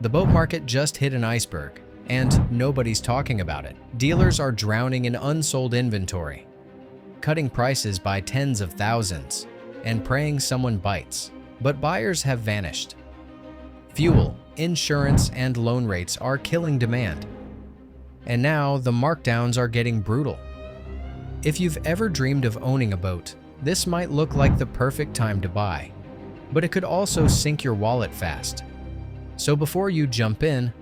The boat market just hit an iceberg, and nobody's talking about it. Dealers are drowning in unsold inventory, cutting prices by tens of thousands, and praying someone bites. But buyers have vanished. Fuel, insurance, and loan rates are killing demand. And now the markdowns are getting brutal. If you've ever dreamed of owning a boat, this might look like the perfect time to buy, but it could also sink your wallet fast. So before you jump in,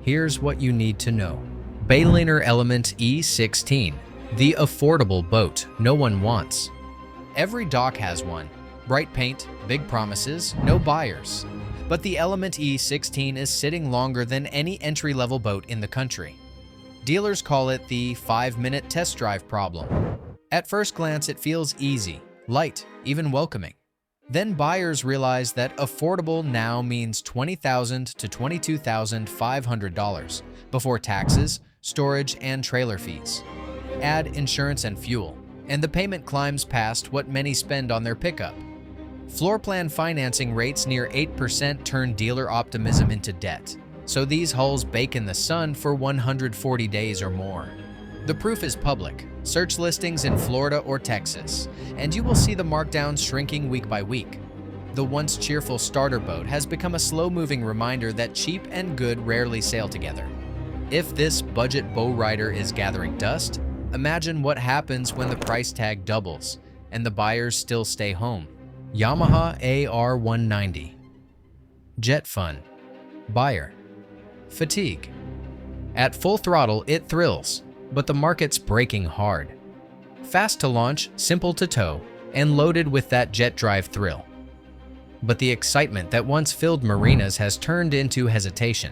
here's what you need to know. Bayliner Element E16, the affordable boat no one wants. Every dock has one. Bright paint, big promises, no buyers. But the Element E16 is sitting longer than any entry-level boat in the country. Dealers call it the 5-minute test drive problem. At first glance, it feels easy, light, even welcoming. Then buyers realize that affordable now means $20,000 to $22,500 before taxes, storage, and trailer fees. Add insurance and fuel, and the payment climbs past what many spend on their pickup. Floor plan financing rates near 8% turn dealer optimism into debt, so these hulls bake in the sun for 140 days or more. The proof is public. Search listings in Florida or Texas, and you will see the markdowns shrinking week by week. The once cheerful starter boat has become a slow-moving reminder that cheap and good rarely sail together. If this budget bow rider is gathering dust, imagine what happens when the price tag doubles and the buyers still stay home. Yamaha AR190. Jet fun. Buyer. Fatigue. At full throttle, it thrills, but the market's braking hard. Fast to launch, simple to tow, and loaded with that jet drive thrill. But the excitement that once filled marinas has turned into hesitation.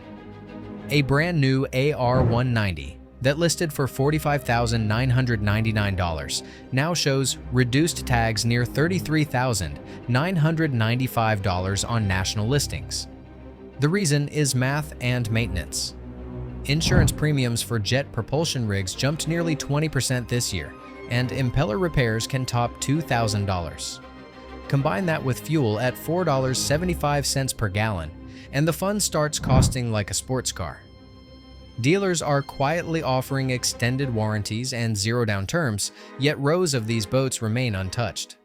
A brand new AR190 that listed for $45,999 now shows reduced tags near $33,995 on national listings. The reason is math and maintenance. Insurance premiums for jet propulsion rigs jumped nearly 20% this year, and impeller repairs can top $2,000. Combine that with fuel at $4.75 per gallon, and the fun starts costing like a sports car. Dealers are quietly offering extended warranties and zero-down terms, yet rows of these boats remain untouched.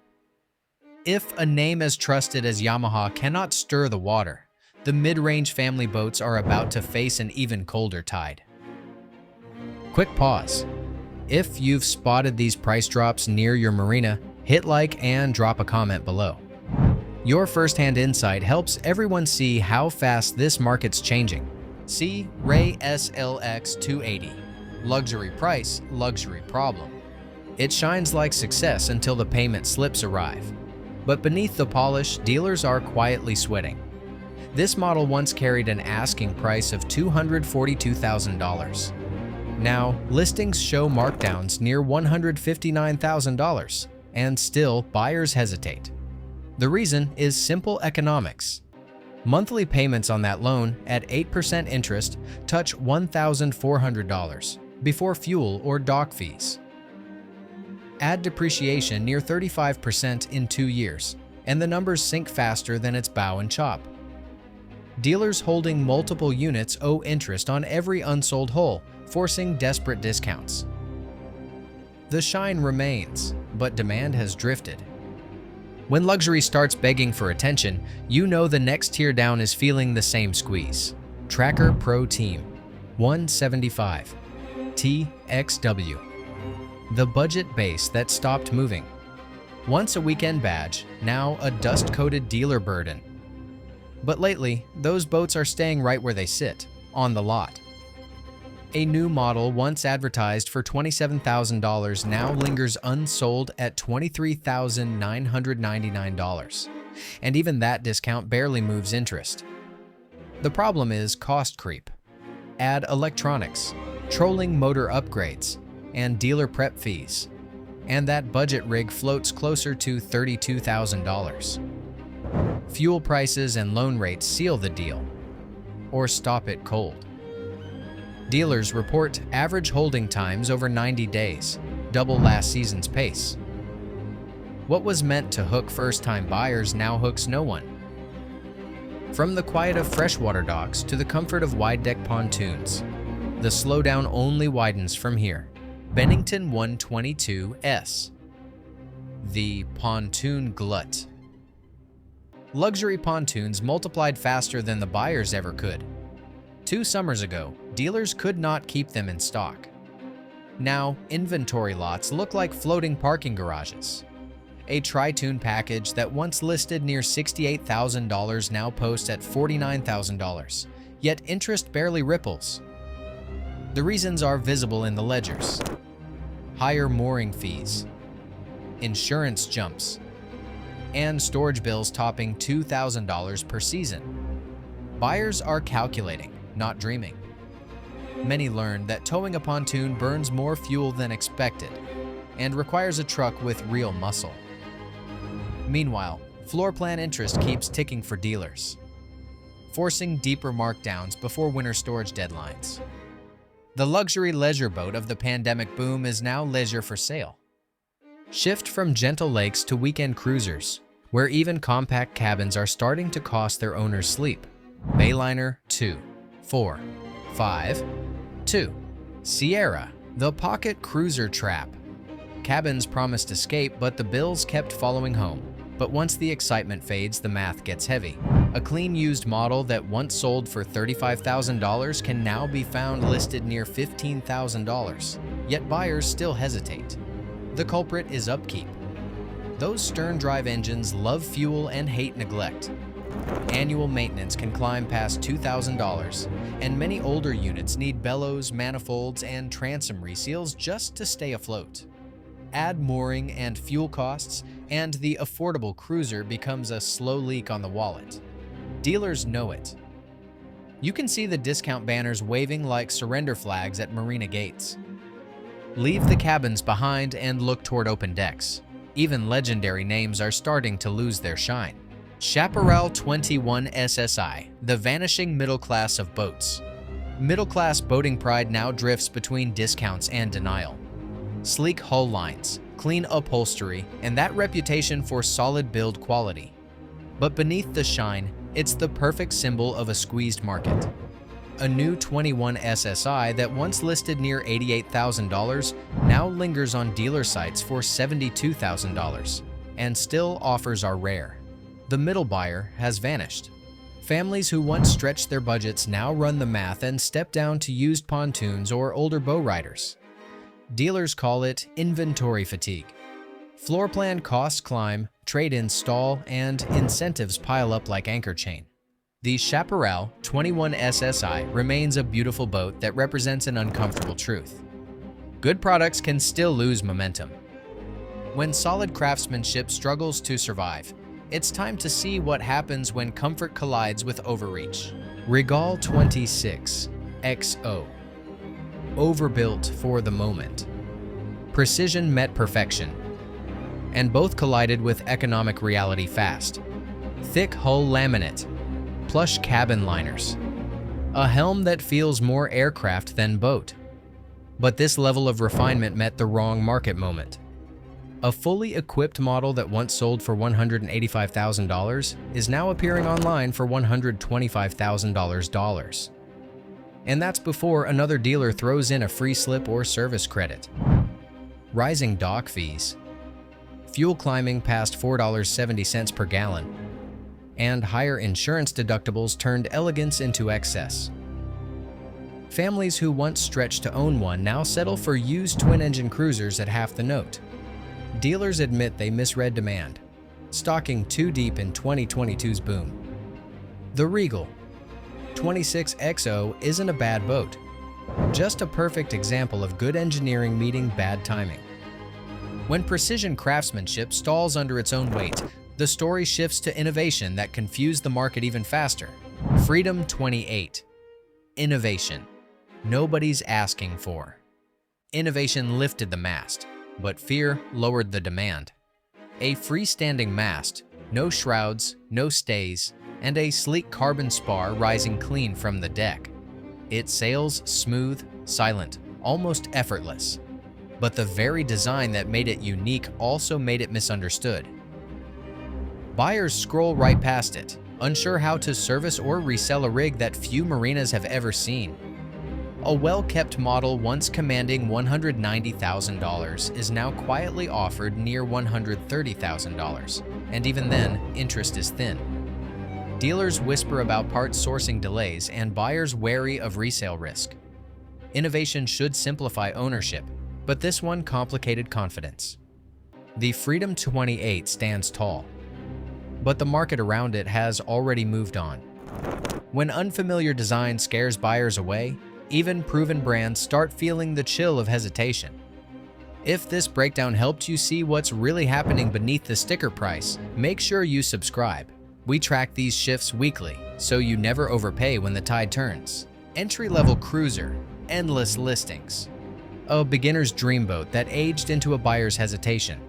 If a name as trusted as Yamaha cannot stir the water, the mid-range family boats are about to face an even colder tide. Quick pause. If you've spotted these price drops near your marina, hit like and drop a comment below. Your first-hand insight helps everyone see how fast this market's changing. See Ray SLX 280. Luxury price, luxury problem. It shines like success until the payment slips arrive. But beneath the polish, dealers are quietly sweating. This model once carried an asking price of $242,000. Now, listings show markdowns near $159,000, and still buyers hesitate. The reason is simple economics. Monthly payments on that loan at 8% interest touch $1,400 before fuel or dock fees. Add depreciation near 35% in 2 years, and the numbers sink faster than its bow and chop. Dealers holding multiple units owe interest on every unsold hull, forcing desperate discounts. The shine remains, but demand has drifted. When luxury starts begging for attention, you know the next tier down is feeling the same squeeze. Tracker Pro Team 175 TXW. The budget base that stopped moving. Once a weekend badge, now a dust-coated dealer burden. But lately, those boats are staying right where they sit, on the lot. A new model once advertised for $27,000 now lingers unsold at $23,999, and even that discount barely moves interest. The problem is cost creep. Add electronics, trolling motor upgrades, and dealer prep fees, and that budget rig floats closer to $32,000. Fuel prices and loan rates seal the deal, or stop it cold. Dealers report average holding times over 90 days, double last season's pace. What was meant to hook first-time buyers now hooks no one. From the quiet of freshwater docks to the comfort of wide-deck pontoons, the slowdown only widens from here. Bennington 122S. The Pontoon Glut. Luxury pontoons multiplied faster than the buyers ever could. 2 summers ago, dealers could not keep them in stock. Now, inventory lots look like floating parking garages. A tri-tune package that once listed near $68,000 now posts at $49,000, yet interest barely ripples. The reasons are visible in the ledgers. Higher mooring fees, insurance jumps, and storage bills topping $2,000 per season. Buyers are calculating, not dreaming. Many learned that towing a pontoon burns more fuel than expected and requires a truck with real muscle. Meanwhile, floor plan interest keeps ticking for dealers, forcing deeper markdowns before winter storage deadlines. The luxury leisure boat of the pandemic boom is now leisure for sale. Shift from gentle lakes to weekend cruisers, where even compact cabins are starting to cost their owners sleep. Bayliner 2, 4, 5, 2. Sierra, the pocket cruiser trap. Cabins promised escape, but the bills kept following home. But once the excitement fades, the math gets heavy. A clean used model that once sold for $35,000 can now be found listed near $15,000, yet buyers still hesitate. The culprit is upkeep. Those stern drive engines love fuel and hate neglect. Annual maintenance can climb past $2,000, and many older units need bellows, manifolds, and transom reseals just to stay afloat. Add mooring and fuel costs, and the affordable cruiser becomes a slow leak on the wallet. Dealers know it. You can see the discount banners waving like surrender flags at marina gates. Leave the cabins behind and look toward open decks. Even legendary names are starting to lose their shine. Chaparral 21 SSI, the vanishing middle class of boats. Middle-class boating pride now drifts between discounts and denial. Sleek hull lines, clean upholstery, and that reputation for solid build quality. But beneath the shine, it's the perfect symbol of a squeezed market. A new 21 SSI that once listed near $88,000 now lingers on dealer sites for $72,000, and still offers are rare. The middle buyer has vanished. Families who once stretched their budgets now run the math and step down to used pontoons or older bow riders. Dealers call it inventory fatigue. Floor plan costs climb, trade-ins stall, and incentives pile up like anchor chain. The Chaparral 21 SSI remains a beautiful boat that represents an uncomfortable truth. Good products can still lose momentum. When solid craftsmanship struggles to survive, it's time to see what happens when comfort collides with overreach. Regal 26 XO. Overbuilt for the moment. Precision met perfection, and both collided with economic reality fast. Thick hull laminate, plush cabin liners, a helm that feels more aircraft than boat. But this level of refinement met the wrong market moment. A fully equipped model that once sold for $185,000 is now appearing online for $125,000. And that's before another dealer throws in a free slip or service credit. Rising dock fees, fuel climbing past $4.70 per gallon, and higher insurance deductibles turned elegance into excess. Families who once stretched to own one now settle for used twin-engine cruisers at half the note. Dealers admit they misread demand, stocking too deep in 2022's boom. The Regal 26XO isn't a bad boat, just a perfect example of good engineering meeting bad timing. When precision craftsmanship stalls under its own weight, the story shifts to innovation that confused the market even faster. Freedom 28. Innovation. Nobody's asking for. Innovation lifted the mast, but fear lowered the demand. A freestanding mast, no shrouds, no stays, and a sleek carbon spar rising clean from the deck. It sails smooth, silent, almost effortless. But the very design that made it unique also made it misunderstood. Buyers scroll right past it, Unsure how to service or resell a rig that few marinas have ever seen? A well-kept model once commanding $190,000 is now quietly offered near $130,000, and even then, interest is thin. Dealers whisper about parts sourcing delays and buyers wary of resale risk. Innovation should simplify ownership, but this one complicated confidence. The Freedom 28 stands tall, but the market around it has already moved on. When unfamiliar design scares buyers away, even proven brands start feeling the chill of hesitation. If this breakdown helped you see what's really happening beneath the sticker price, make sure you subscribe. We track these shifts weekly, so you never overpay when the tide turns. Entry-level cruiser, endless listings. A beginner's dream boat that aged into a buyer's hesitation.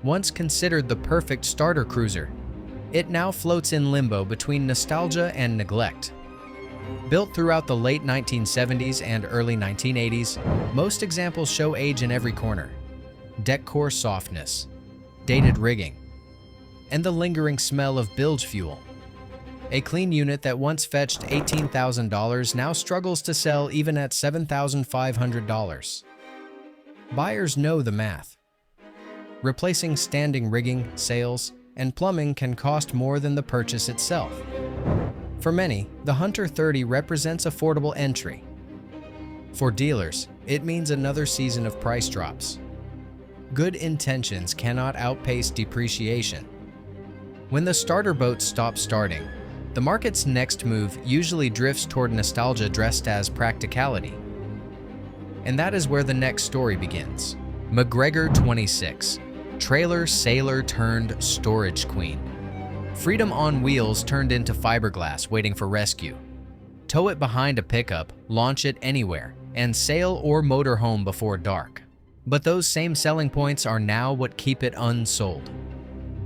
Once considered the perfect starter cruiser, it now floats in limbo between nostalgia and neglect. Built throughout the late 1970s and early 1980s, most examples show age in every corner. Deck core softness, dated rigging, and the lingering smell of bilge fuel. A clean unit that once fetched $18,000 now struggles to sell even at $7,500. Buyers know the math. Replacing standing rigging, sails, and plumbing can cost more than the purchase itself. For many, the Hunter 30 represents affordable entry. For dealers, it means another season of price drops. Good intentions cannot outpace depreciation. When the starter boats stop starting, the market's next move usually drifts toward nostalgia dressed as practicality. And that is where the next story begins. McGregor 26, trailer sailor turned storage queen. Freedom on wheels turned into fiberglass waiting for rescue. Tow it behind a pickup, launch it anywhere, and sail or motor home before dark. But those same selling points are now what keep it unsold.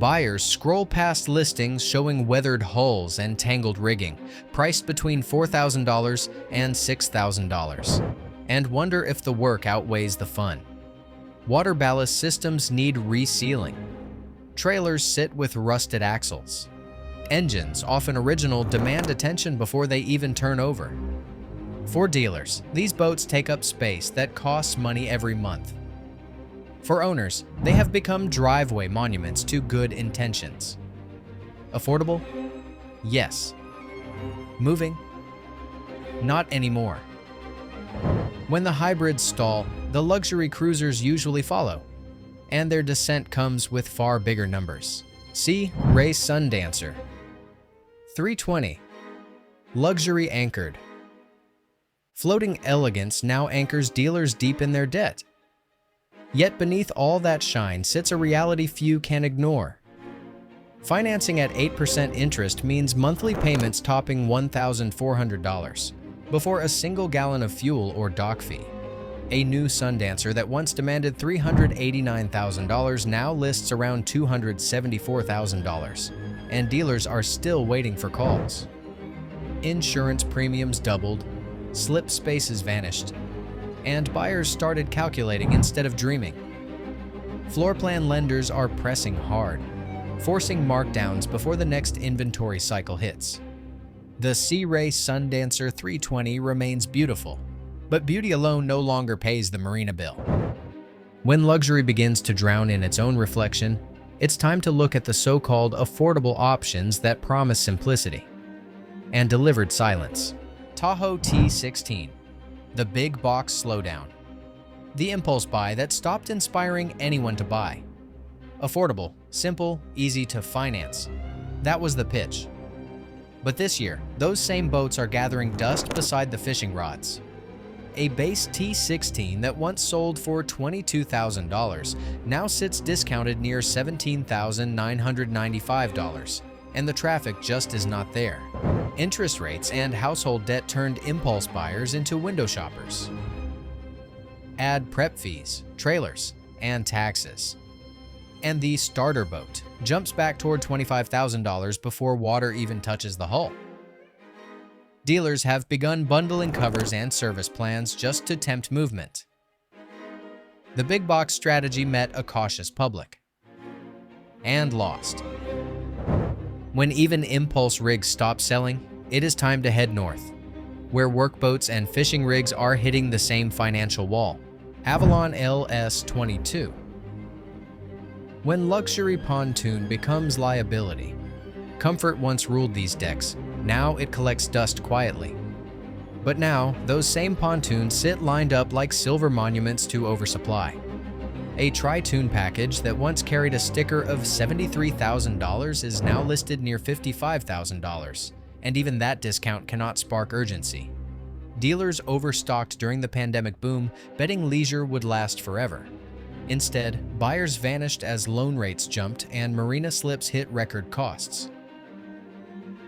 Buyers scroll past listings showing weathered hulls and tangled rigging, priced between $4,000 and $6,000, and wonder if the work outweighs the fun. Water ballast systems need resealing. Trailers sit with rusted axles. Engines, often original, demand attention before they even turn over. For dealers, these boats take up space that costs money every month. For owners, they have become driveway monuments to good intentions. Affordable? Yes. Moving? Not anymore. When the hybrids stall, the luxury cruisers usually follow, and their descent comes with far bigger numbers. See Ray Sundancer. 320. Luxury anchored. Floating elegance now anchors dealers deep in their debt. Yet beneath all that shine sits a reality few can ignore. Financing at 8% interest means monthly payments topping $1,400 before a single gallon of fuel or dock fee. A new Sundancer that once demanded $389,000 now lists around $274,000, and dealers are still waiting for calls. Insurance premiums doubled, slip spaces vanished, and buyers started calculating instead of dreaming. Floor plan lenders are pressing hard, forcing markdowns before the next inventory cycle hits. The Sea Ray Sundancer 320 remains beautiful, but beauty alone no longer pays the marina bill. When luxury begins to drown in its own reflection, it's time to look at the so-called affordable options that promise simplicity and delivered silence. Tahoe T16, the big box slowdown. The impulse buy that stopped inspiring anyone to buy. Affordable, simple, easy to finance. That was the pitch. But this year, those same boats are gathering dust beside the fishing rods. A base T16 that once sold for $22,000 now sits discounted near $17,995, and the traffic just is not there. Interest rates and household debt turned impulse buyers into window shoppers. Add prep fees, trailers, and taxes, and the starter boat jumps back toward $25,000 before water even touches the hull. Dealers have begun bundling covers and service plans just to tempt movement. The big box strategy met a cautious public and lost. When even impulse rigs stop selling, it is time to head north, where workboats and fishing rigs are hitting the same financial wall. Avalon LS22. When luxury pontoon becomes liability, comfort once ruled these decks. Now it collects dust quietly. But now, those same pontoons sit lined up like silver monuments to oversupply. A tri-toon package that once carried a sticker of $73,000 is now listed near $55,000, and even that discount cannot spark urgency. Dealers overstocked during the pandemic boom, betting leisure would last forever. Instead, buyers vanished as loan rates jumped and marina slips hit record costs.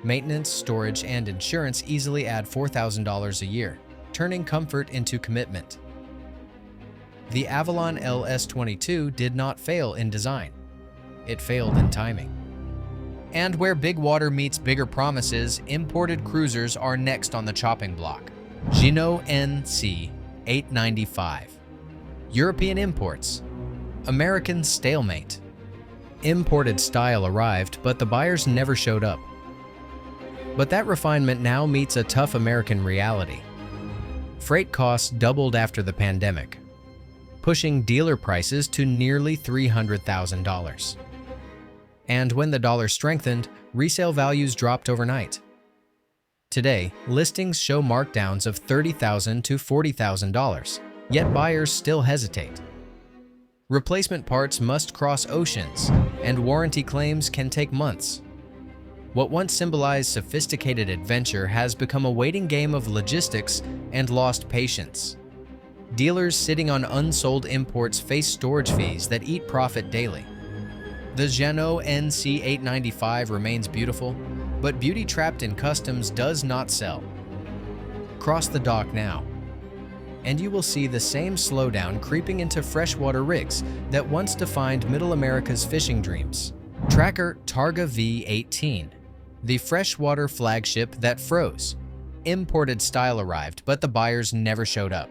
Maintenance, storage, and insurance easily add $4,000 a year, turning comfort into commitment. The Avalon LS22 did not fail in design. It failed in timing. And where big water meets bigger promises, imported cruisers are next on the chopping block. Jeanneau NC 895. European imports. American stalemate. Imported style arrived, but the buyers never showed up. But that refinement now meets a tough American reality. Freight costs doubled after the pandemic, pushing dealer prices to nearly $300,000. And when the dollar strengthened, resale values dropped overnight. Today, listings show markdowns of $30,000 to $40,000, yet buyers still hesitate. Replacement parts must cross oceans, and warranty claims can take months. What once symbolized sophisticated adventure has become a waiting game of logistics and lost patience. Dealers sitting on unsold imports face storage fees that eat profit daily. The Jeanneau NC 895 remains beautiful, but beauty trapped in customs does not sell. Cross the dock now, and you will see the same slowdown creeping into freshwater rigs that once defined Middle America's fishing dreams. Tracker Targa V18, the freshwater flagship that froze. Imported style arrived, but the buyers never showed up.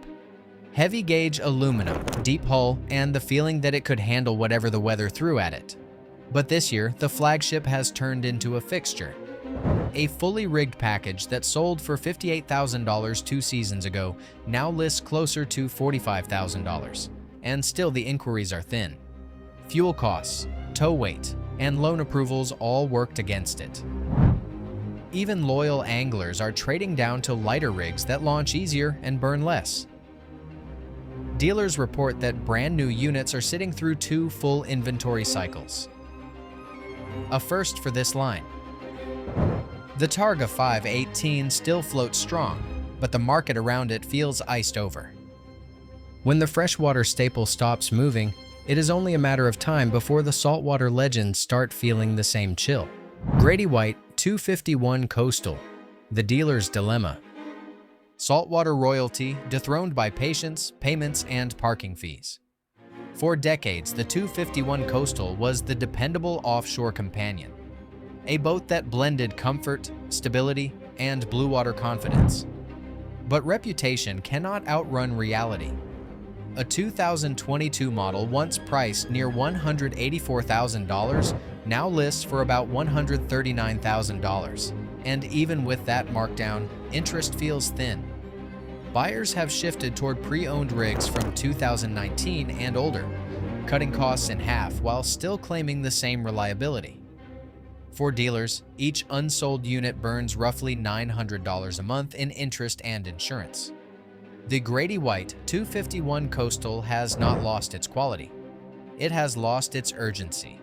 Heavy gauge aluminum, deep hull, and the feeling that it could handle whatever the weather threw at it. But this year, the flagship has turned into a fixture. A fully rigged package that sold for $58,000 2 seasons ago now lists closer to $45,000, and still the inquiries are thin. Fuel costs, tow weight, and loan approvals all worked against it. Even loyal anglers are trading down to lighter rigs that launch easier and burn less. Dealers report that brand new units are sitting through 2 full inventory cycles. A first for this line. The Targa 518 still floats strong, but the market around it feels iced over. When the freshwater staple stops moving, it is only a matter of time before the saltwater legends start feeling the same chill. Grady White 251 Coastal, the dealer's dilemma. Saltwater royalty dethroned by patience, payments, and parking fees. For decades, the 251 Coastal was the dependable offshore companion, a boat that blended comfort, stability, and blue water confidence. But reputation cannot outrun reality. A 2022 model once priced near $184,000 now lists for about $139,000, and even with that markdown, interest feels thin. Buyers have shifted toward pre-owned rigs from 2019 and older, cutting costs in half while still claiming the same reliability. For dealers, each unsold unit burns roughly $900 a month in interest and insurance. The Grady White 251 Coastal has not lost its quality. It has lost its urgency.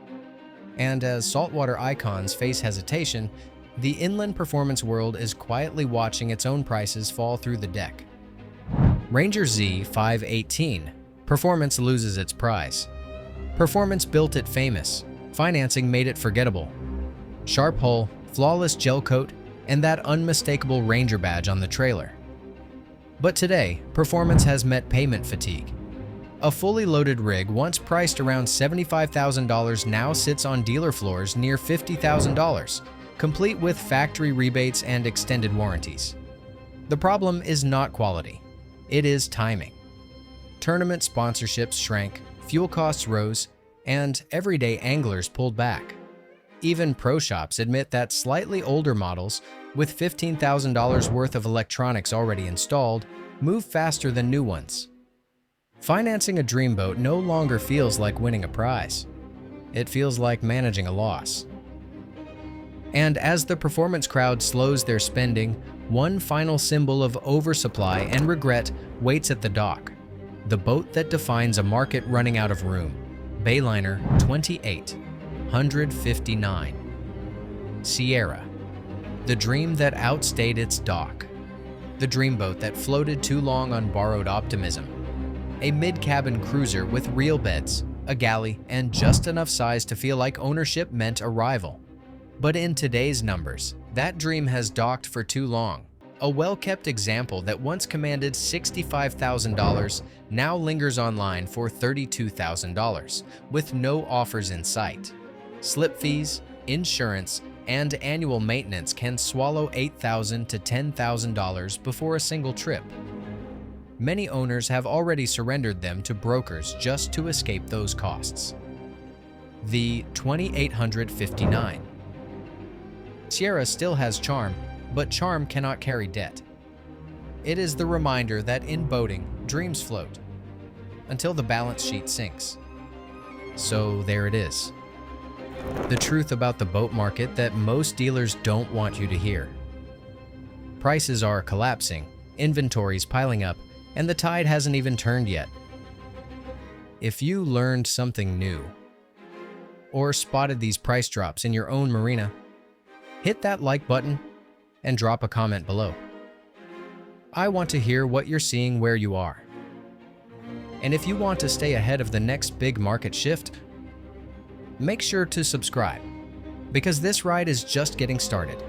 And as saltwater icons face hesitation, the inland performance world is quietly watching its own prices fall through the deck. Ranger Z 518. Performance loses its prize. Performance built it famous. Financing made it forgettable. Sharp hull, flawless gel coat, and that unmistakable Ranger badge on the trailer. But today, performance has met payment fatigue. A fully loaded rig once priced around $75,000 now sits on dealer floors near $50,000, complete with factory rebates and extended warranties. The problem is not quality. It is timing. Tournament sponsorships shrank, fuel costs rose, and everyday anglers pulled back. Even pro shops admit that slightly older models, with $15,000 worth of electronics already installed, move faster than new ones. Financing a dream boat no longer feels like winning a prize. It feels like managing a loss. And as the performance crowd slows their spending, one final symbol of oversupply and regret waits at the dock. The boat that defines a market running out of room. Bayliner 2859. Sierra. The dream that outstayed its dock. The dream boat that floated too long on borrowed optimism. A mid-cabin cruiser with real beds, a galley, and just enough size to feel like ownership meant arrival. But in today's numbers, that dream has docked for too long. A well-kept example that once commanded $65,000 now lingers online for $32,000, with no offers in sight. Slip fees, insurance, and annual maintenance can swallow $8,000 to $10,000 before a single trip. Many owners have already surrendered them to brokers just to escape those costs. The 2859. Sierra still has charm, but charm cannot carry debt. It is the reminder that in boating, dreams float until the balance sheet sinks. So there it is. The truth about the boat market that most dealers don't want you to hear. Prices are collapsing, inventories piling up, and the tide hasn't even turned yet. If you learned something new, or spotted these price drops in your own marina, hit that like button and drop a comment below. I want to hear what you're seeing where you are. And if you want to stay ahead of the next big market shift, make sure to subscribe, because this ride is just getting started.